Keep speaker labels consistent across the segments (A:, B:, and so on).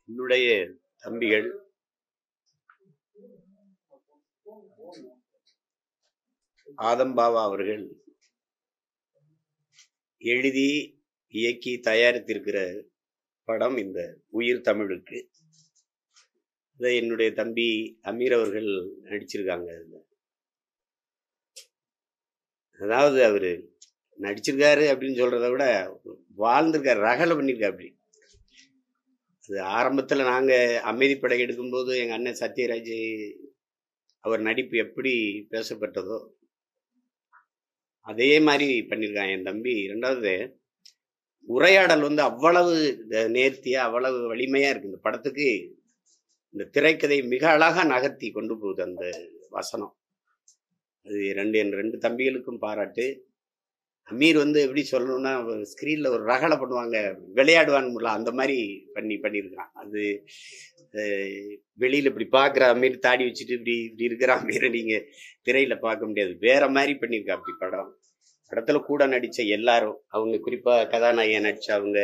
A: என்னுடைய தம்பிகள் ஆதம்பாவா அவர்கள் எழுதி இயக்கி தயாரித்திருக்கிற படம் இந்த உயிர் தமிழுக்கு. இதை என்னுடைய தம்பி அமீர் அவர்கள் நடிச்சிருக்காங்க. அதாவது அவரு நடிச்சிருக்காரு அப்படின்னு சொல்றதை விட வாழ்ந்திருக்காரு, ரகலை பண்ணியிருக்காரு. அப்படி அது ஆரம்பத்தில் நாங்கள் அமைதிப்படை எடுக்கும்போது எங்கள் அண்ணன் சத்யராஜ் அவர் நடிப்பு எப்படி பேசப்பட்டதோ அதே மாதிரி பண்ணியிருக்கான் என் தம்பி. ரெண்டாவது உரையாடல் அவ்வளவு நேர்த்தியா அவ்வளவு வலிமையா இருக்கு இந்த படத்துக்கு. இந்த திரைக்கதை மிக அழகா நகர்த்தி கொண்டு போகுது அந்த வசனம். அது என் ரெண்டு தம்பிகளுக்கும் பாராட்டு. அமீர் எப்படி சொல்லணும்னா ஸ்கிரீன்ல ஒரு ரகலை பண்ணுவாங்க, விளையாடுவான்னு அந்த மாதிரி பண்ணியிருக்கான். அது வெளியில இப்படி பார்க்குற அமீர் தாடி வச்சுட்டு இப்படி இருக்கிற அமீரை நீங்க திரையில பார்க்க முடியாது. வேற மாதிரி பண்ணியிருக்கா அப்படி படத்துல கூட நடிச்ச எல்லாரும், அவங்க குறிப்பா கதாநாயகன் நடிச்ச அவங்க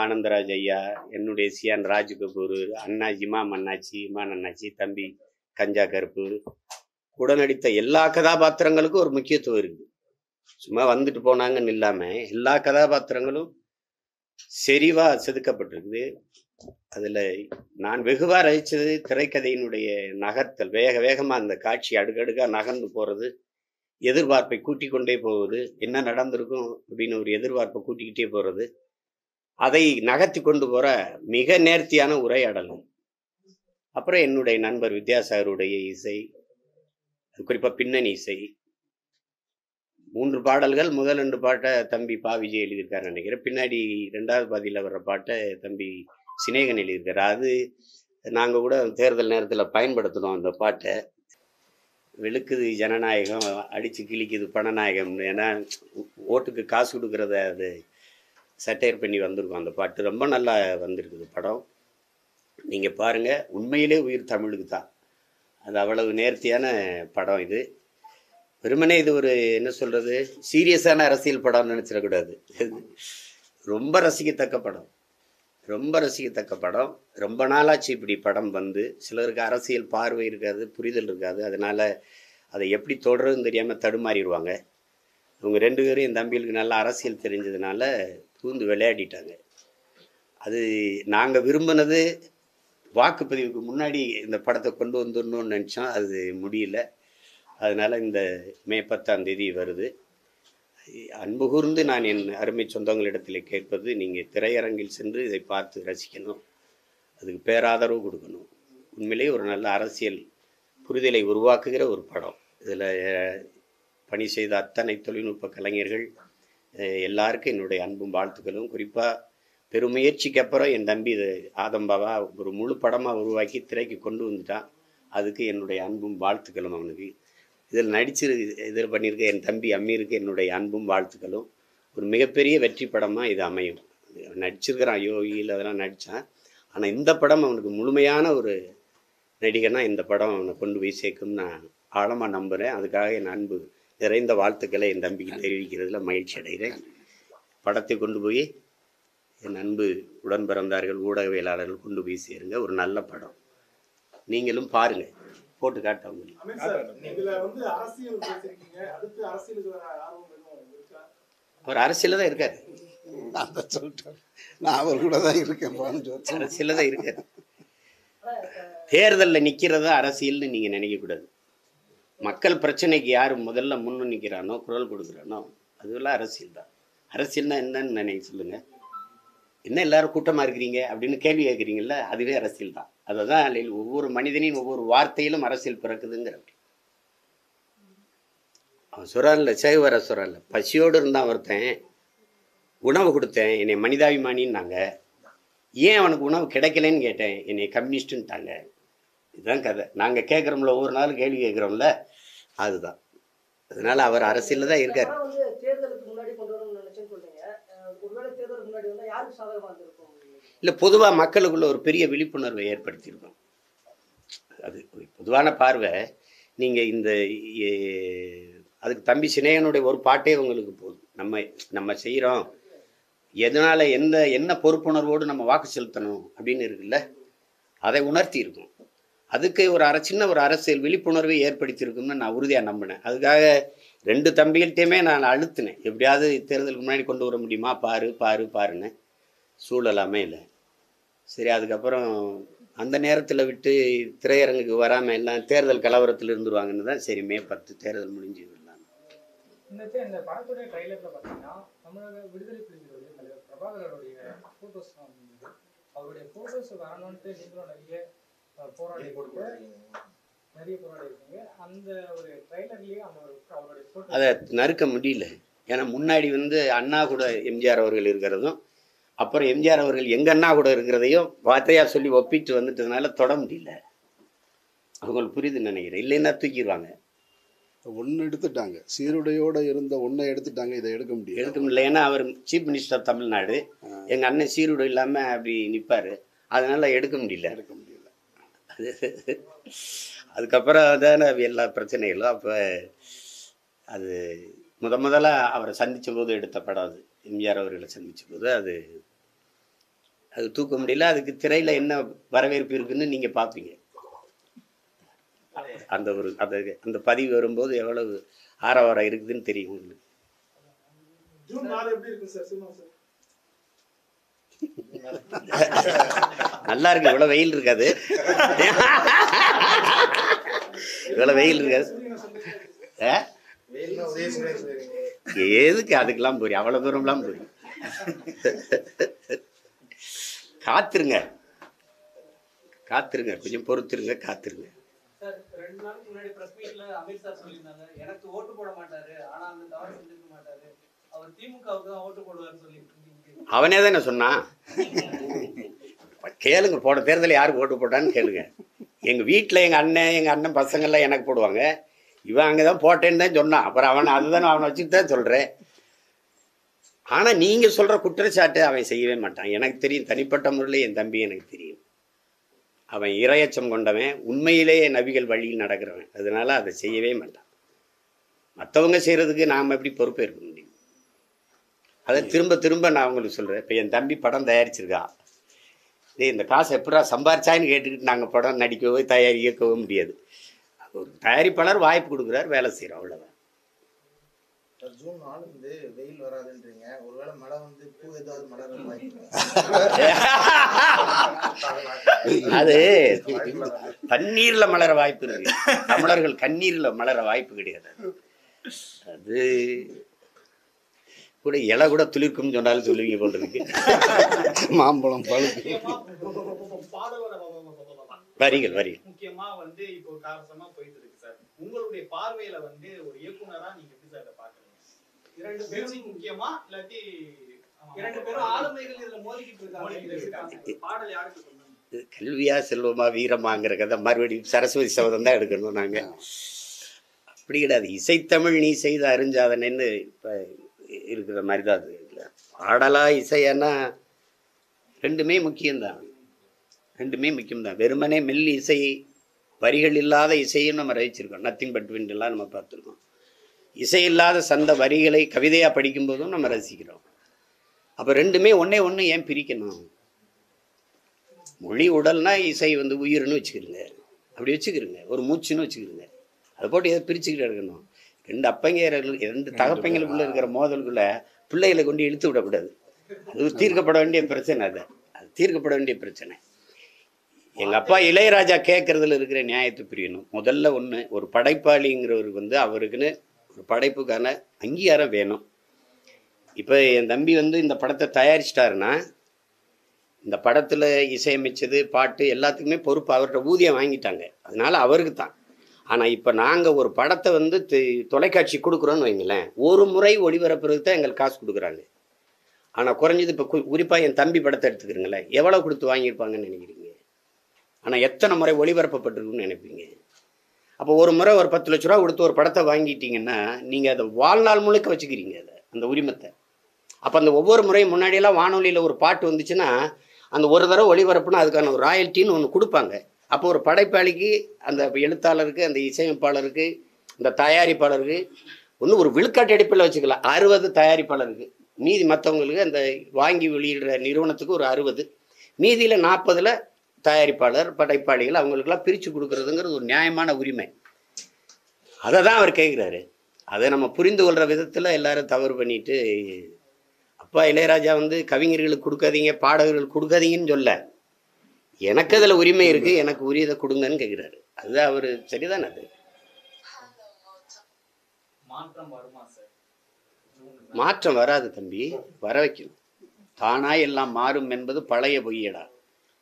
A: ஆனந்தராஜ் ஐயா, என்னுடைய சியான் ராஜ் கபூர், அண்ணாச்சி இமான் அண்ணாச்சி, தம்பி கஞ்சா கருப்பு, கூட நடித்த எல்லா கதாபாத்திரங்களுக்கும் ஒரு முக்கியத்துவம் இருக்கு. சும்மா வந்துட்டு போனாங்கன்னு இல்லாம எல்லா கதாபாத்திரங்களும் செறிவா செதுக்கப்பட்டிருக்குது. அதுல நான் வெகுவா ரசிச்சது திரைக்கதையினுடைய நகர்த்தல். வேகமா அந்த காட்சி அடுக்கடுக்கா நகர்ந்து போறது, எதிர்பார்ப்பை கூட்டிக் கொண்டே போவது, என்ன நடந்திருக்கும் அப்படின்னு ஒரு எதிர்பார்ப்பை கூட்டிக்கிட்டே போறது, அதை நகர்த்தி கொண்டு போற மிக நேர்த்தியான உரையாடல். அப்புறம் என்னுடைய நண்பர் வித்யாசாகருடைய இசை, குறிப்பா பின்னணி இசை. 3 பாடல்கள், முதல் 2 பாட்டை தம்பி பா விஜய் எழுதியிருக்காரு நினைக்கிறேன். பின்னாடி 2வது பாதியில் வர்ற பாட்டை தம்பி சினேகன் எழுதியிருக்காரு. அது நாங்கள் கூட தேர்தல் நேரத்தில் பயன்படுத்தணும் அந்த பாட்டை. வெளுக்குது ஜனநாயகம், அடித்து கிழிக்குது பணநாயகம், ஏன்னா ஓட்டுக்கு காசு கொடுக்குறத அது சட்டையர் பண்ணி வந்திருக்கும் அந்த பாட்டு. ரொம்ப நல்லா வந்திருக்குது படம். நீங்கள் பாருங்கள், உண்மையிலே உயிர் தமிழுக்கு தான். அது அவ்வளவு நேர்த்தியான படம். இது வெறுமனே இது ஒரு என்ன சொல்கிறது, சீரியஸான அரசியல் படம்னு நினச்சிடக்கூடாது. ரொம்ப ரசிக்கத்தக்க படம், ரொம்ப ரசிக்கத்தக்க படம். ரொம்ப நாளாச்சு இப்படி படம் வந்து. சிலருக்கு அரசியல் பார்வை இருக்காது, புரிதல் இருக்காது. அதனால் அதை எப்படி தொடருன்னு தெரியாமல் தடுமாறிடுவாங்க. இவங்க 2 பேரும் என் தம்பிகளுக்கு நல்லா அரசியல் தெரிஞ்சதுனால பூந்து விளையாடிட்டாங்க. அது நாங்கள் விரும்பினது வாக்குப்பதிவுக்கு முன்னாடி இந்த படத்தை கொண்டு வந்துடணும்னு நினச்சோம், அது முடியல. அதனால் இந்த மே 10ஆம் தேதி வருது. அன்பு கூர்ந்து நான் என் அருமை சொந்தங்களிடத்தில் கேட்பது, நீங்கள் திரையரங்கில் சென்று இதை பார்த்து ரசிக்கணும், அதுக்கு பேராதரவு கொடுக்கணும். உண்மையிலேயே ஒரு நல்ல அரசியல் புரிதலை உருவாக்குகிற ஒரு படம். இதில் பணி செய்த அத்தனை தொழில்நுட்ப கலைஞர்கள் எல்லாருக்கும் என்னுடைய அன்பும் வாழ்த்துக்களும். குறிப்பாக பெருமுயற்சிக்கு அப்புறம் என் தம்பி இது ஆதம்பாவா ஒரு முழு படமாக உருவாக்கி திரைக்கு கொண்டு வந்துட்டான். அதுக்கு என்னுடைய அன்பும் வாழ்த்துக்களும். அவனுக்கு இதில் இதில் பண்ணியிருக்க என் தம்பி அம்மீருக்கு என்னுடைய அன்பும் வாழ்த்துக்களும். ஒரு மிகப்பெரிய வெற்றி படமாக இது அமையும். நடிச்சிருக்கிறான், யோகியில் அதெல்லாம் நடித்தான். ஆனால் இந்த படம் அவனுக்கு முழுமையான ஒரு நடிகனா இந்த படம் அவனை கொண்டு போய் சேர்க்கும் நான் ஆழமாக நம்புகிறேன். அதுக்காக என் அன்பு நிறைந்த வாழ்த்துக்களை என் தம்பிக்கு தெரிவிக்கிறதுல மகிழ்ச்சி அடைகிறேன். படத்தை கொண்டு போய் என் அன்பு உடன் பிறந்தார்கள், ஊடகவியலாளர்கள் கொண்டு போய் சேருங்க. ஒரு நல்ல படம், நீங்களும் பாருங்கள், போட்டு காட்டவங்க. அவர் அரசியல தான் இருக்காரு.
B: நான் அவர் கூட தான் இருக்கேன்.
A: அரசியல தான் இருக்காரு. தேர்தலில் நிற்கிறதா அரசியல்னு நீங்கள் நினைக்கக்கூடாது. மக்கள் பிரச்சனைக்கு யார் முதல்ல முன்னு நிற்கிறானோ, குரல் கொடுக்குறானோ, அதுவெல்லாம் அரசியல் தான். அரசியல்னா என்னன்னு நினைக்க சொல்லுங்கள். என்ன எல்லாரும் கூட்டமாக இருக்கிறீங்க அப்படின்னு கேள்வி கேட்குறீங்கள, அதுவே அரசியல் தான். அதை தான் ஒவ்வொரு மனிதனின் ஒவ்வொரு வார்த்தையிலும் அரசியல் பிறக்குதுங்கிற. அவன் சொல்கிறான்ல, சேகுவர சொல்கிறான்ல, பசியோடு இருந்தான் ஒருத்தன், உணவு கொடுத்தேன், என்னை மனிதாபிமானின்னாங்க. ஏன் அவனுக்கு உணவு கிடைக்கலன்னு கேட்டேன், என்னை கம்யூனிஸ்ட்டுன்ட்டாங்க. இதுதான் கதை. நாங்கள் கேட்குறோம்ல, ஒவ்வொரு நாளும் கேள்வி கேட்குறோம்ல, அதுதான். அதனால அவர் அரசியலில் தான் இருக்கார். இல்லை, பொதுவாக மக்களுக்குள்ள ஒரு பெரிய விழிப்புணர்வை ஏற்படுத்தியிருக்கோம். அது பொதுவான பார்வை. நீங்கள் இந்த அதுக்கு தம்பி சினேகனுடைய ஒரு பாட்டே உங்களுக்கு போதும். நம்ம செய்கிறோம், எதனால் என்ன பொறுப்புணர்வோடு நம்ம வாக்கு செலுத்தணும் அப்படின்னு இருக்குல்ல, அதை உணர்த்தி இருக்கும். அதுக்கு சின்ன ஒரு அரசியல் விழிப்புணர்வை ஏற்படுத்தியிருக்கும்னு நான் உறுதியாக நம்பினேன். அதுக்காக 2 தம்பிகள்கிட்டையுமே நான் அழுத்தினேன், எப்படியாவது தேர்தலுக்கு முன்னாடி கொண்டு வர முடியுமா, பாருன்னு. சூழல் அமையல. சரி, அதுக்கப்புறம் அந்த நேரத்தில் விட்டு திரையரங்குக்கு வராமல் எல்லாம் தேர்தல் கலவரத்தில் இருந்துருவாங்கன்னு தான் சரி மே 10 தேர்தல் முடிஞ்சு விடலாம்.
B: இந்த படத்துடைய ட்ரைலரில் பார்த்தீங்கன்னா தமிழக விடுதலை புலிகளுடைய தலைவர் பிரபாகரனுடைய ஃபோட்டோஸ் அவருடைய ஃபோட்டோஸ் வரணும்ட்டு நீங்களும் நிறைய போராடி இருக்கீங்க. அந்த ஒரு ட்ரைலர்லேயே அவருடைய ஃபோட்டோ
A: அதை நறுக்க முடியல. ஏன்னா முன்னாடி அண்ணா கூட எம்ஜிஆர் அவர்கள் இருக்கிறதும், அப்புறம் எம்ஜிஆர் அவர்கள் எங்கள் அண்ணா கூட இருக்கிறதையும் வார்த்தையாக சொல்லி ஒப்பிட்டு வந்துட்டதுனால தொட முடியல. அவங்களுக்கு புரியுதுன்னு நினைக்கிறேன். இல்லைன்னா தூக்கிடுவாங்க.
C: ஒன்று எடுத்துட்டாங்க, சீருடையோடு இருந்த ஒன்றை எடுத்துட்டாங்க. இதை எடுக்க
A: முடியல. ஏன்னா அவர் சீஃப் மினிஸ்டர் தமிழ்நாடு, எங்கள் அண்ணன் சீருடை இல்லாமல் அப்படி நிற்பார். அதனால் எடுக்க முடியல. அதுக்கப்புறம் தானே எல்லா பிரச்சனைகளும். அப்போ அது முதல்ல அவரை சந்தித்த போது எடுத்த படம் அது. எம்ஜிஆர் அவர்களை சந்தித்த போது அது தூக்க முடியல. அதுக்கு திரையில் என்ன வரவேற்பு இருக்குன்னு நீங்கள் பார்ப்பீங்க. அந்த பதிவு வரும்போது எவ்வளவு ஆரவாரம் இருக்குதுன்னு தெரியும் உங்களுக்கு. நல்லா இருக்கு. இவ்வளவு வெயில் இருக்காது. இவ்வளவு வெயில் இருக்காது. எதுக்கு அதுக்கெல்லாம் போறீங்க? அவ்வளவு தூரம்லாம் போறீங்க. காத்துருங்க, கொஞ்சம் பொறுத்துருங்க, காத்துருங்க.
B: சார், 2 நாளுக்கு முன்னாடி பிரஸ் மீட்ல அமித் சார் சொல்லியிருந்தாங்க, எனக்கு ஓட்டு போட மாட்டாரு, ஆனா அந்த தவறு செஞ்சிருக்க மாட்டாரு, அவர் திமுகவுக்கு தான் ஓட்டு போடுவார்னு சொல்லிட்டு.
A: அவனே தானே சொன்னான். கேளுங்க, போன தேர்தலில் யாருக்கு ஓட்டு போட்டான்னு கேளுங்க. எங்கள் வீட்டில் எங்கள் அண்ணன் பசங்கள்லாம் எனக்கு போடுவாங்க. இவன் அங்கே தான் போட்டேன்னு தான் சொன்னான். அப்புறம் அவனை வச்சுட்டு தான் சொல்கிறேன். ஆனால் நீங்கள் சொல்கிற குற்றச்சாட்டு அவன் செய்யவே மாட்டான். எனக்கு தெரியும், தனிப்பட்ட முறையில் என் தம்பி எனக்கு தெரியும். அவன் இரையச்சம் கொண்டவன், உண்மையிலேயே நபிகள் வழியில் நடக்கிறவன். அதனால அதை செய்யவே மாட்டான். மற்றவங்க செய்கிறதுக்கு நாம் எப்படி பொறுப்பேற்க முடியும்? அதை திரும்ப நான் அவங்களுக்கு சொல்கிறேன். இப்போ என் தம்பி படம் தயாரிச்சிருக்கா, இந்த காசை எப்படா சம்பாரிச்சான்னு கேட்டுக்கிட்டு நாங்கள் படம் நடிக்கவோ இயக்கவோ முடியாது. ஒரு தயாரிப்பாளர் வாய்ப்பு கொடுக்குறாரு, வேலை செய்கிறோம், அவ்வளோதான்.
D: ஜூன் 4 வெயில் வராதுன்றீங்க, ஒருவேளை மழை பூ ஏதாவது மலர
A: அது தண்ணீர்ல மலர வாய்ப்பு இருக்கு. தமிழர்கள் கண்ணீர்ல மலர வாய்ப்பு கிடையாது. அது கூட இலை கூட துளிர்க்கும் சொன்னாலும் சொல்லுவீங்க போல் இருக்கு.
C: மாம்பழம் பழுக்கு
A: வரிகள்
B: முக்கியமா இப்போ காரசமா போயிட்டு இருக்கு சார். உங்களுடைய பார்வையில ஒரு இயக்குனரா நீங்க எப்படி சார் பாக்குறீங்க? 2 பேரும் முக்கியமா இல்லாட்டி 2 பேரும் ஆளுமைகள் இதுல மோதிக்கிட்டு இருக்காங்க. பாடல் யாருக்கு சொல்லுங்க?
A: கல்வியா செல்வமா வீரமாங்கிற கதை மறுபடியும் சரஸ்வதி சபதம் தான் எடுக்கணும். நாங்க அப்படி கிடையாது. இசைத்தமிழ் நீ செய்த அறிஞ்சாதனன்னு இப்போ இருக்கிற மாதிரி தான் அது. இல்லை, பாடலா இசையானா ரெண்டுமே முக்கியம்தான். வெறுமனே மெல்லி இசை, வரிகள் இல்லாத இசையும் நம்ம ரசிச்சிருக்கோம். நத்திங் பட் விண்டெல்லாம் நம்ம பார்த்துருக்கோம். இசை இல்லாத சந்த வரிகளை கவிதையாக படிக்கும்போதும் நம்ம ரசிக்கிறோம். அப்போ ரெண்டுமே ஒன்று ஏன் பிரிக்கணும்? மொழி உடல்னா இசை உயிர்னு வச்சுக்கிறோங்க, அப்படி வச்சுக்கிறோங்க. ஒரு மூச்சுன்னு வச்சுக்கிறோங்க. அதை போட்டு எதை பிரிச்சுக்கிட்டு எடுக்கணும்? 2 தகப்பங்களுக்குள்ளே இருக்கிற மோதலுக்குள்ளே பிள்ளைகளை கொண்டு இழுத்து விடக்கூடாது. அது தீர்க்கப்பட வேண்டிய பிரச்சனை. அது தீர்க்கப்பட வேண்டிய பிரச்சனை. எங்கள் அப்பா இளையராஜா கேட்குறதுல இருக்கிற நியாயத்தை பிரியணும். முதல்ல ஒரு படைப்பாளிங்கிறவருக்கு அவருக்குன்னு ஒரு படைப்புக்கான அங்கீகாரம் வேணும். இப்போ என் தம்பி இந்த படத்தை தயாரிச்சிட்டாருன்னா, இந்த படத்தில் இசையமைச்சது, பாட்டு எல்லாத்துக்குமே பொறுப்பு அவர்கிட்ட ஊதியம் வாங்கிட்டாங்க. அதனால அவருக்கு தான். ஆனால் இப்போ நாங்கள் ஒரு படத்தை தொலைக்காட்சி கொடுக்குறோன்னு வைங்களேன், ஒரு முறை ஒளிபரப்புறதுக்கு தான் எங்களுக்கு காசு கொடுக்குறாங்க. ஆனால் குறைஞ்சது இப்போ குறிப்பாக என் தம்பி படத்தை எடுத்துக்கிறீங்களேன், எவ்வளோ கொடுத்து வாங்கியிருப்பாங்கன்னு நினைக்கிறீங்க? ஆனால் எத்தனை முறை ஒளிபரப்பப்பட்டிருக்குன்னு நினைப்பீங்க? அப்போ ஒரு முறை ஒரு 10 லட்ச ரூபா கொடுத்து ஒரு படத்தை வாங்கிட்டீங்கன்னா நீங்கள் அதை வாழ்நாள் முழுக்க வச்சுக்கிறீங்க, அந்த உரிமத்தை. அப்போ அந்த ஒவ்வொரு முறையும் முன்னாடியெல்லாம் வானொலியில் ஒரு பாட்டு வந்துச்சுன்னா அந்த ஒரு தடவை ஒளிபரப்புனா அதுக்கான ஒரு ராயல்ட்டின்னு ஒன்று கொடுப்பாங்க. அப்போ ஒரு படைப்பாளிக்கு, அந்த எழுத்தாளருக்கு, அந்த இசையமைப்பாளருக்கு, இந்த தயாரிப்பாளருக்கு ஒரு விழுக்காட்டு அடிப்பில் வச்சுக்கலாம். 60 தயாரிப்பாளருக்கு, மீதி மற்றவங்களுக்கு அந்த வாங்கி வெளியிடுற நிறுவனத்துக்கு ஒரு 60, மீதியில் 40 தயாரிப்பாளர் படைப்பாளிகள் அவங்களுக்கெல்லாம் பிரித்து கொடுக்குறதுங்கிறது ஒரு நியாயமான உரிமை. அதை தான் அவர் கேட்குறாரு. அதை நம்ம புரிந்து கொள்கிற விதத்தில் எல்லாரும் தவறு பண்ணிட்டு, அப்பா இளையராஜா வந்து கவிஞர்களுக்கு கொடுக்காதீங்க, பாடகர்களுக்கு கொடுக்காதீங்கன்னு சொல்ல, எனக்கு அதில் உரிமை இருக்குது, எனக்கு உரியதை கொடுங்கன்னு கேட்குறாரு. அதுதான் அவர் சரிதான். அது மாற்றம் வராது தம்பி, வர வைக்கணும். தானாய் எல்லாம் மாறும் என்பது பழைய பொய்யடா,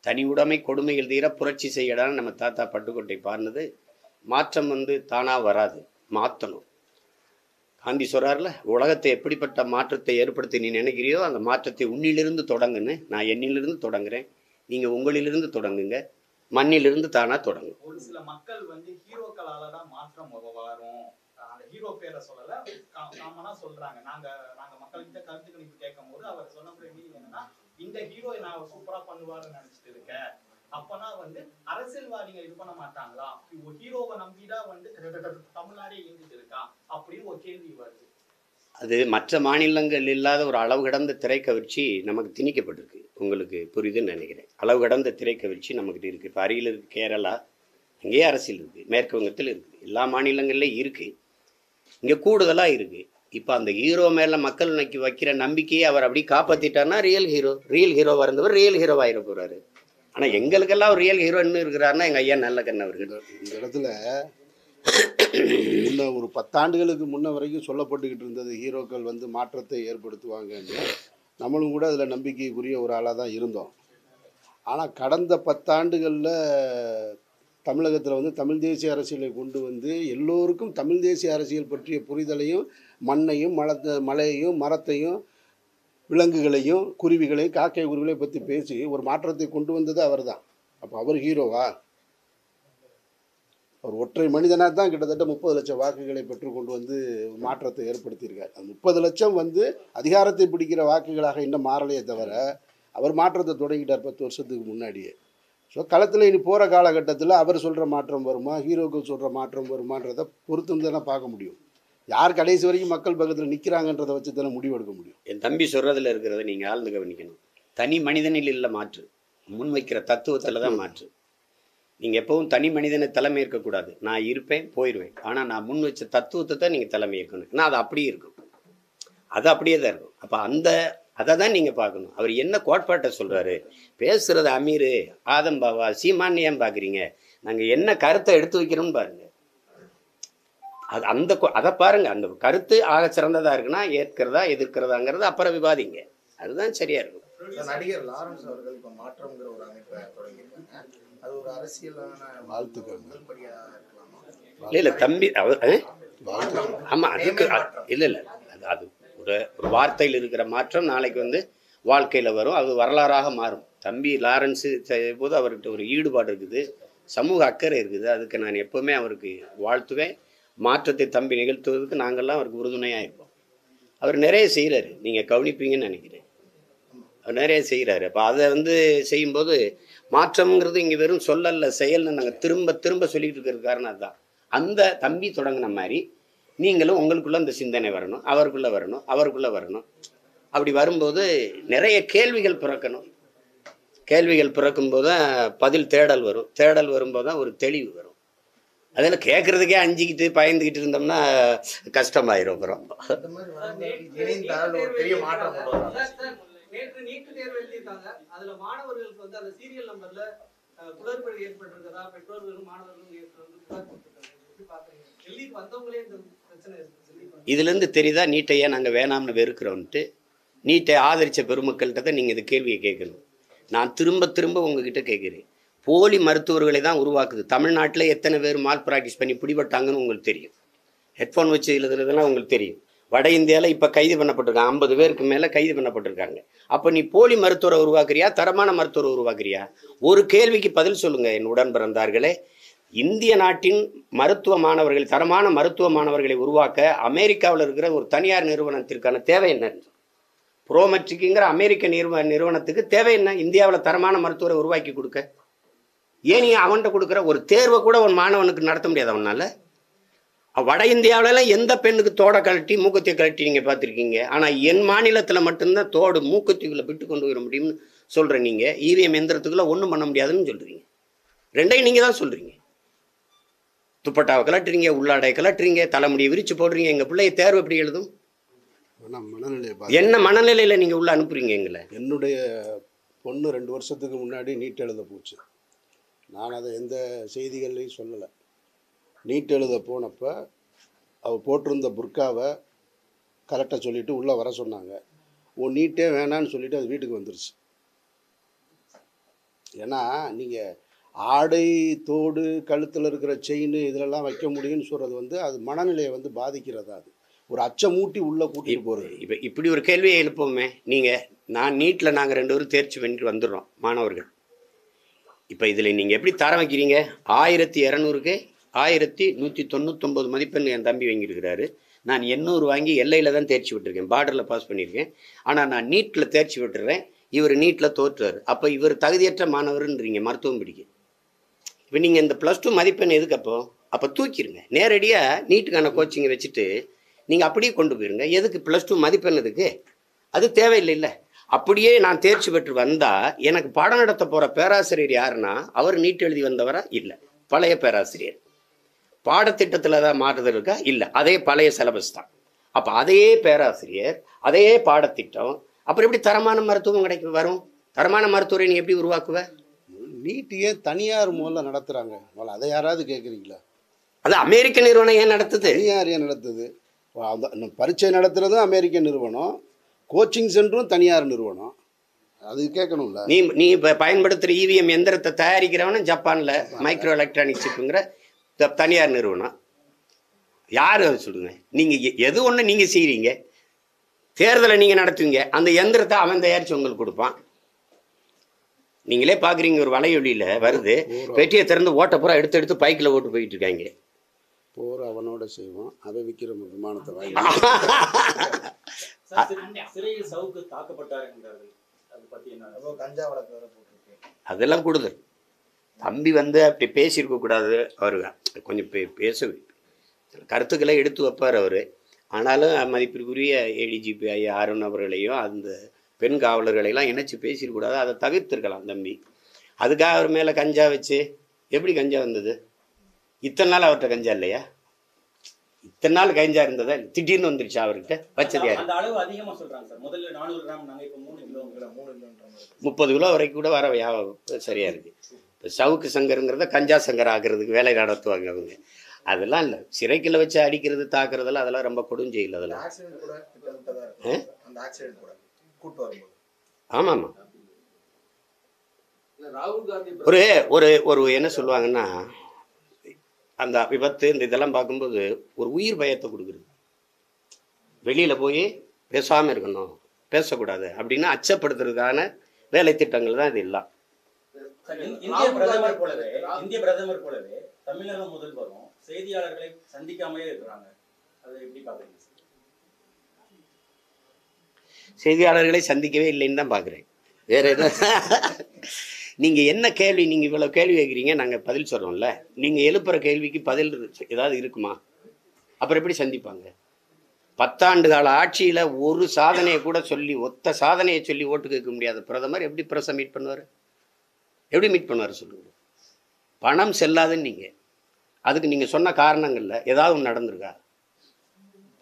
A: தனி உடைமை கொடுமைகள் தீர புரட்சி செய்யடான்னு நம்ம தாத்தா பட்டுக்கோட்டை பாடினது. மாற்றம் வந்து தானாக வராது, மாற்றணும். காந்தி சொல்கிறார்ல, உலகத்தை எப்படிப்பட்ட மாற்றத்தை ஏற்படுத்தி நீ நினைக்கிறியோ அந்த மாற்றத்தை உன்னிலிருந்து தொடங்குன்னு. நான் என்னிலிருந்து தொடங்குறேன், நீங்கள் உங்களிலிருந்து தொடங்குங்க, மண்ணிலிருந்து தானாக தொடங்கும்.
B: ஒரு சில மக்கள் வந்து ஹீரோக்களால தான் மாற்றம் வரும், அந்த ஹீரோ பேரை சொல்லல, காமனா சொல்றாங்க. நாங்க மக்கள்கிட்ட கருத்து கணிப்பு கேட்கும் போது அவர் சொல்லக்கூடிய மீனிங் என்னன்னா, இந்த ஹீரோ நான் சூப்பரா பண்ணுவாருன்னு நினைச்சிட்டு இருக்கேன். அப்பனா வந்து அரசியல்வாதிகள் இது பண்ண மாட்டாங்களா, ஹீரோவை நம்பிதான் வந்து தமிழ்நாடே இயங்கிட்டு இருக்கா அப்படின்னு ஒரு கேள்வி வருது.
A: அது மற்ற மாநிலங்கள் இல்லாத ஒரு அளவு கடந்த திரைக்கவர்ச்சி நமக்கு திணிக்கப்பட்டிருக்கு. உங்களுக்கு புரியுதுன்னு நினைக்கிறேன். அளவு கடந்த திரைக்கவர்ச்சி நமக்கு இருக்குது. இப்போ அருகில் இருக்குது கேரளா, அங்கேயே அரசியல் இருக்குது, மேற்கு வங்கத்தில் இருக்குது, எல்லா மாநிலங்கள்லேயும் இருக்குது, இங்கே கூடுதலாக இருக்குது. இப்போ அந்த ஹீரோ மேலே மக்கள் வைக்கிற நம்பிக்கையை அவர் அப்படி காப்பாற்றிட்டார்னா ரியல் ஹீரோவாக இருந்தவர் ரியல் ஹீரோவாகிட போகிறாரு. ஆனால் எங்களுக்கெல்லாம் ஒரு ரியல் ஹீரோன்னு இருக்கிறாருன்னா எங்கள் ஐயா நல்லக்கண்ண அவர்கள்.
C: இந்த இடத்துல முன்ன ஒரு 10 ஆண்டுகளுக்கு முன்ன வரைக்கும் சொல்லப்பட்டுக்கிட்டு இருந்தது ஹீரோக்கள் வந்து மாற்றத்தை ஏற்படுத்துவாங்கன்னு. நம்மளும் கூட அதில் நம்பிக்கைக்குரிய ஒரு ஆளாக தான் இருந்தோம். ஆனால் கடந்த 10 ஆண்டுகளில் தமிழகத்தில் வந்து தமிழ் தேசிய அரசியலை கொண்டு வந்து எல்லோருக்கும் தமிழ் தேசிய அரசியல் பற்றிய புரிதலையும், மண்ணையும் மலையையும் மரத்தையும் விலங்குகளையும் குருவிகளையும் காக்கை குருவிகளையும் பற்றி பேசி ஒரு மாற்றத்தை கொண்டு வந்தது அவர் தான். அப்போ அவர் ஹீரோவா? அவர் ஒற்றை மனிதனாக தான் கிட்டத்தட்ட 30 லட்சம் வாக்குகளை பெற்று கொண்டு வந்து மாற்றத்தை ஏற்படுத்தியிருக்கார். அந்த 30 லட்சம் வந்து அதிகாரத்தை பிடிக்கிற வாக்குகளாக இன்னும் மாறலையே தவிர அவர் மாற்றத்தை தொடங்கிட்டார் 10 வருஷத்துக்கு முன்னாடியே. ஸோ களத்தில் இனி போகிற காலகட்டத்தில் அவர் சொல்கிற மாற்றம் வருமா, ஹீரோக்கள் சொல்கிற மாற்றம் வருமானதை பொறுத்து தானே பார்க்க முடியும். யார் கடைசி வரைக்கும் மக்கள் பக்கத்தில் நிற்கிறாங்கன்றதை வச்சு தானே முடிவு எடுக்க முடியும்.
A: என் தம்பி சொல்கிறதுல இருக்கிறத நீங்கள் ஆழ்ந்து கவனிக்கணும். தனி மனிதனில் இல்லை மாற்று, முன்வைக்கிற தத்துவத்தில் தான் மாற்று. நீங்கள் எப்பவும் தனி மனிதனை தலைமை இருக்கக்கூடாது. நான் இருப்பேன் போயிடுவேன், ஆனால் நான் முன் வச்ச தத்துவத்தை தான் நீங்கள் தலைமை இருக்கணும். ஏன்னா அது அப்படியே இருக்கும், அது அப்படியே தான் இருக்கும். அப்போ அதை தான் நீங்கள் பார்க்கணும். அவர் என்ன கோட்பாட்டை சொல்கிறாரு, பேசுகிறது அமீர் ஆதம் பாவா சீமான்னு ஏன் பார்க்குறீங்க, நாங்கள் என்ன கருத்தை எடுத்து வைக்கிறோம்னு பாருங்கள். அதை பாருங்க. அந்த கருத்து ஆக சிறந்ததாக இருக்குன்னா ஏற்கிறதா எதிர்க்கிறதாங்கிறது அப்புறம் விவாதிங்க, அதுதான் சரியா இருக்கும்.
D: நடிகர் லாரன்ஸ் அவர்கள் இப்போ மாற்றம்ங்கிற ஒரு அமைப்பை தொடங்கியிருக்காங்க. அது ஒரு அரசியலான
C: வாழ்த்துக்கள்.
A: இல்லை தம்பி அவர் ஆமாம், அதுக்கு இல்லை அது ஒரு வார்த்தையில் இருக்கிற மாற்றம் நாளைக்கு வந்து வாழ்க்கையில் வரும், அது வரலாறாக மாறும். தம்பி லாரன்ஸு போது அவர்கிட்ட ஒரு ஈடுபாடு இருக்குது, சமூக அக்கறை இருக்குது. அதுக்கு நான் எப்போவுமே அவருக்கு வாழ்த்துவேன். மாற்றத்தை தம்பி நிகழ்த்துவதற்கு நாங்கள்லாம் அவருக்கு உறுதுணையாக இருப்போம். அவர் நிறைய செய்கிறாரு, நீங்கள் கவனிப்பீங்கன்னு நினைக்கிறேன். அவர் நிறைய செய்கிறாரு. அப்போ அதை வந்து செய்யும்போது மாற்றம்ங்கிறது இங்கே வெறும் சொல்லல செயல்னு நாங்கள் திரும்ப திரும்ப சொல்லிக்கிட்டு இருக்கிற காரணம் அதுதான். அந்த தம்பி தொடங்கின மாதிரி நீங்களும் உங்களுக்குள்ளே அந்த சிந்தனை வரணும், அவருக்குள்ளே வரணும், அவருக்குள்ளே வரணும். அப்படி வரும்போது நிறைய கேள்விகள் பிறக்கணும். கேள்விகள் பிறக்கும்போது தான் பதில் தேடல் வரும். தேடல் வரும்போது தான் ஒரு தெளிவு வரும். அதில் கேட்குறதுக்கே அஞ்சிக்கிட்டு பயந்துக்கிட்டு இருந்தோம்னா கஷ்டமாயிரும். அப்புறம்
B: நேற்று நீட்டு தேர்வு எழுதியிருக்காங்க. அதுல மாணவர்களுக்கு வந்து அந்த சீரியல் நம்பர்ல குளறுபடி ஏற்பட்டிருக்கிறதா பெற்றோர்களும் மாணவர்களும் எழுதிட்டு வந்தவங்களே இந்த பிரச்சனை இருக்கு.
A: இதுலேருந்து தெரியுதா நீட்டையே நாங்கள் வேணாம்னு வெறுக்கிறோன்ட்டு. நீட்டை ஆதரித்த பெருமக்கள்கிட்ட தான் நீங்கள் இந்த கேள்வியை கேட்கணும். நான் திரும்ப திரும்ப உங்ககிட்ட கேட்குறேன், போலி மருத்துவர்களை தான் உருவாக்குது. தமிழ்நாட்டில் எத்தனை பேர் மால் ப்ராக்டிஸ் பண்ணி பிடிபட்டாங்கன்னு உங்களுக்கு தெரியும். ஹெட்ஃபோன் வச்சு எழுதுறதுலாம் உங்களுக்கு தெரியும். வட இந்தியாவில் இப்போ கைது பண்ணப்பட்டிருக்காங்க, 50 பேருக்கு மேலே கைது பண்ணப்பட்டிருக்காங்க. அப்போ நீ போலி மருத்துவரை உருவாக்குறியா, தரமான மருத்துவரை உருவாக்குறியா? ஒரு கேள்விக்கு பதில் சொல்லுங்கள் என் உடன் பிறந்தார்களே. இந்திய நாட்டின் மருத்துவ மாணவர்கள், தரமான மருத்துவ மாணவர்களை உருவாக்க அமெரிக்காவில் இருக்கிற ஒரு தனியார் நிறுவனத்திற்கான தேவை என்ன? புரோமெட்ரிக்குங்கிற அமெரிக்க நிறுவனத்துக்கு தேவை என்ன? இந்தியாவில் தரமான மருத்துவரை உருவாக்கி கொடுக்க. ஏன் நீ அவன்கிட்ட கொடுக்குற ஒரு தேர்வை கூட ஒரு மாணவனுக்கு நடத்த முடியாது அவனால்? வட இந்தியாவிலலாம் எந்த பெண்ணுக்கு தோடை கழட்டி மூக்கத்தை கழட்டி நீங்கள் பார்த்துருக்கீங்க. ஆனால் என் மாநிலத்தில் மட்டும்தான் தோடு மூக்கத்திக்குள்ளே விட்டு கொண்டு வர முடியும்னு சொல்கிற நீங்கள் இவிஎம் எந்திரத்துக்குள்ளே ஒன்றும் பண்ண முடியாதுன்னு சொல்கிறீங்க. ரெண்டையும் நீங்கள் தான் சொல்கிறீங்க. துப்பட்டாவை கலட்டுறீங்க, உள்ளாடை கலட்டுறீங்க, தலைமுடியை விரிச்சு போடுறீங்க. எங்கள் பிள்ளைய தேர்வு எப்படி எழுதும்? என்ன மனநிலையில் நீங்கள் உள்ள அனுப்புறீங்க எங்களை?
C: என்னுடைய பொண்ணு 2 வருஷத்துக்கு முன்னாடி நீட் எழுத போச்சு. நான் அதை எந்த செய்திகள்லையும் சொல்லலை. நீட் எழுத போனப்போ அவள் போட்டிருந்த புர்காவை கரெக்டாக சொல்லிவிட்டு உள்ளே வர சொன்னாங்க. நீட்டே வேணான்னு சொல்லிவிட்டு அது வீட்டுக்கு வந்துருச்சு. ஏன்னா நீங்கள் ஆடை, தோடு, கழுத்தில் இருக்கிற செயின் இதிலெல்லாம் வைக்க முடியும்னு சொல்கிறது அது மனநிலையை பாதிக்கிறதா? அது ஒரு அச்சமூட்டி உள்ளே கூட்டிகிட்டு போகிறது.
A: இப்போ இப்படி ஒரு கேள்வியை எழுப்போமே. நான் நீட்டில் நாங்கள் 2 பேரும் தேர்ச்சி பண்ணிட்டு வந்துடுறோம் மாணவர்கள். இப்போ இதில் நீங்கள் எப்படி தரம் வைக்கிறீங்க? 1200க்கு 1199 மதிப்பெண் என் தம்பி வாங்கியிருக்கிறாரு. நான் 800 வாங்கி எல்லையில் தான் தேர்ச்சி விட்டுருக்கேன், பார்டரில் பாஸ் பண்ணியிருக்கேன். ஆனால் நான் நீட்டில் தேர்ச்சி விட்டுறேன், இவர் நீட்டில் தோற்றுறாரு. அப்போ இவர் தகுதியற்ற மாணவர்ன்றீங்க மருத்துவம் படிக்க. இப்போ நீங்கள் இந்த +2 மதிப்பெண் எதுக்கு? அப்போ தூக்கிடுங்க. நேரடியாக நீட்டுக்கான கோச்சிங்கை வச்சுட்டு நீங்கள் அப்படியே கொண்டு போயிருங்க. எதுக்கு +2 மதிப்பெண்? எதுக்கு? அது தேவையில்லை. இல்லை அப்படியே நான் தேர்ச்சி பெற்று வந்தால் எனக்கு பாடம் நடத்த போகிற பேராசிரியர் யாருன்னா அவர் நீட் எழுதி வந்தவரா? இல்லை, பழைய பேராசிரியர். பாடத்திட்டத்தில் தான் மாறுதல் இருக்கா? இல்லை, அதே பழைய சிலபஸ் தான். அப்போ அதே பேராசிரியர், அதே பாடத்திட்டம், அப்புறம் எப்படி தரமான மருத்துவம் வரும்? தரமான மருத்துவரை நீ எப்படி உருவாக்குவ?
C: நீட்டையே தனியார் முதல்ல நடத்துகிறாங்க. அதை யாராவது கேட்குறீங்களா?
A: அது அமெரிக்க நிறுவனம் ஏன் நடத்துது?
C: தனியார் ஏன் நடத்துது? பரீட்சை நடத்துகிறதும் அமெரிக்க நிறுவனம், கோச்சிங் சென்டரும் தனியார் நிறுவனம். அது கேட்கணும்ல.
A: நீ இப்போ பயன்படுத்துகிற இவிஎம் எந்திரத்தை தயாரிக்கிறவனும் ஜப்பானில் மைக்ரோ எலக்ட்ரானிக் சிப்புங்கிற தனியார் நிறுவனம். யார் அதை சொல்லுங்க? நீங்கள் எது ஒன்று நீங்கள் செய்கிறீங்க, தேர்தலை நீங்கள் நடத்துவீங்க, அந்த எந்திரத்தை அவன் தயாரித்து உங்களுக்கு கொடுப்பான். நீங்களே பார்க்குறீங்க, ஒரு வலையொலியில் வருது, பெட்டியை திறந்து ஓட்ட பூரா எடுத்து பைக்கில் ஓட்டு போயிட்டு இருக்காங்க.
C: போர் அவனோட செய்வோம், அதை விற்கிற விமானத்தை வாங்கி.
B: சிறையில் சவுக்கு தாக்கப்பட்டார்கள். அது பத்தி என்ன?
D: கஞ்சா வழக்கு வேற போட்டிருக்கு.
A: அதெல்லாம் கூடுதல். தம்பி அப்படி பேசியிருக்க கூடாது. அவர் கொஞ்சம் பேச கருத்துக்களை எடுத்து வைப்பார் அவர். ஆனாலும் மதிப்பிற்குரிய ஏடிஜிபி ஐயா அருண் அவர்களையும் அந்த பெண் காவலர்களையெல்லாம் இணைச்சி பேசியிருக்கூடாது. அதை தவிர்த்திருக்கலாம் தம்பி. அதுக்காக அவர் மேலே கஞ்சா வச்சு எப்படி கஞ்சா வந்தது? இத்தனை நாள் அவர்கிட்ட கஞ்சா இல்லையா? இத்தனை நாள் கஞ்சா இருந்ததா? திடீர்னு வந்துருச்சா அவர்கிட்ட? வச்சது யாரு?
B: அந்த அளவு அதிகமா சொல்றாங்க சார். முதல்ல 400 கிராம், நாங்க இப்ப 3 கிலோ
A: 30 கிலோ வரைக்கும் கூட வர சரியா இருக்கு. இப்போ சவுக்கு சங்கருங்கிறத கஞ்சா சங்கர் ஆக்குறதுக்கு வேலை நடத்துவாங்க அவங்க. அதெல்லாம் இல்லை. சிறைக்குள்ள வச்சு அடிக்கிறது, தாக்குறதெல்லாம் அதெல்லாம் ரொம்ப கொடுஞ்செயல். அதெல்லாம் ஆமாம். ஒரு ஒரு ஒரு என்ன சொல்லுவாங்கன்னா, அந்த விபத்து இந்த இதெல்லாம் பார்க்கும்போது ஒரு உயிர் பயத்தை கொடுக்குறது. வெளியில் போய் பேசாமல் இருக்கணும், பேசக்கூடாது அப்படின்னு அச்சப்படுத்துறதுக்கான வேலை திட்டங்கள் தான் இது எல்லாம்.
B: இந்திய பிரதமர் போலவே தமிழக முதல்வரும் செய்தியாளர்களை சந்திக்காமலே இருக்கிறாங்க. அதை எப்படி பார்க்குறீங்க?
A: செய்தியாளர்களை சந்திக்கவே இல்லைன்னு தான் பார்க்குறேன். வேற என்ன? நீங்கள் என்ன கேள்வி, நீங்கள் இவ்வளோ கேள்வி கேட்குறீங்க, நாங்கள் பதில் சொல்கிறோம்ல. நீங்கள் எழுப்புகிற கேள்விக்கு பதில் ஏதாவது இருக்குமா? அப்புறம் எப்படி சந்திப்பாங்க? 10 ஆண்டு கால ஆட்சியில் ஒரு சாதனையை கூட சொல்லி, ஒத்த சாதனையை சொல்லி ஓட்டு கேட்க முடியாத பிரதமர் எப்படி பிரஸை மீட் பண்ணுவார்? எப்படி மீட் பண்ணுவார் சொல்லுங்க? பணம் செல்லாதுன்னு நீங்கள் அதுக்கு நீங்கள் சொன்ன காரணங்களில் ஏதாவது ஒன்று நடந்திருக்கா?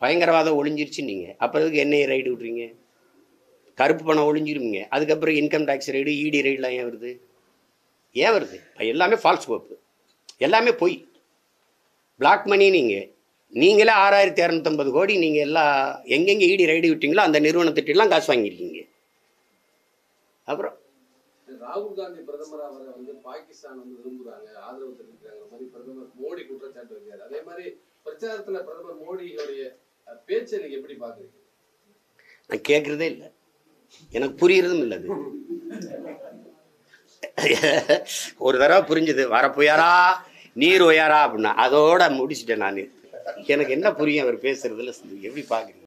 A: பயங்கரவாதம் ஒழிஞ்சிருச்சு நீங்கள், அப்புறம் அதுக்கு என்ஐஏ ரைடு விட்றீங்க. கருப்பு பணம் ஒழிஞ்சிருவீங்க, அதுக்கப்புறம் இன்கம் டேக்ஸ் ரைடு, இடி ரைடெலாம் ஏன் வருது? ஏன் வருது? எல்லாமே ஃபால்ஸ் கோப்பு, எல்லாமே பொய், பிளாக் மணி. நீங்களே 6250 கோடி நீங்கள் எல்லாம் எங்கெங்கே இடி ரைடு விட்டீங்களோ அந்த நிறுவனத்திட்டெல்லாம் காசு வாங்கியிருக்கீங்க. அப்புறம்
E: ராகுல் காந்தி பிரதமர் அவரை பாகிஸ்தான் விரும்புகிறாங்க, ஆதரவு தெரிவிக்கிறாங்க மாதிரி பிரதமர் மோடி குற்றச்சாட்டு வைக்கிறார். அதே மாதிரி பிரச்சாரத்தில் பிரதமர் மோடியோடைய பேச்சை நீங்க எப்படி பார்க்குறீங்க?
A: நான் கேட்குறதே இல்லை, எனக்கு புரியுறதும் இல்லை. அது ஒரு தடவை புரிஞ்சுது, வரப்போயாரா நீர் ஒயாரா அப்படின்னா அதோட முடிச்சுட்டேன் நான். எனக்கு என்ன புரியும் அவர் பேசுறதுல? எப்படி பார்க்குறீங்க?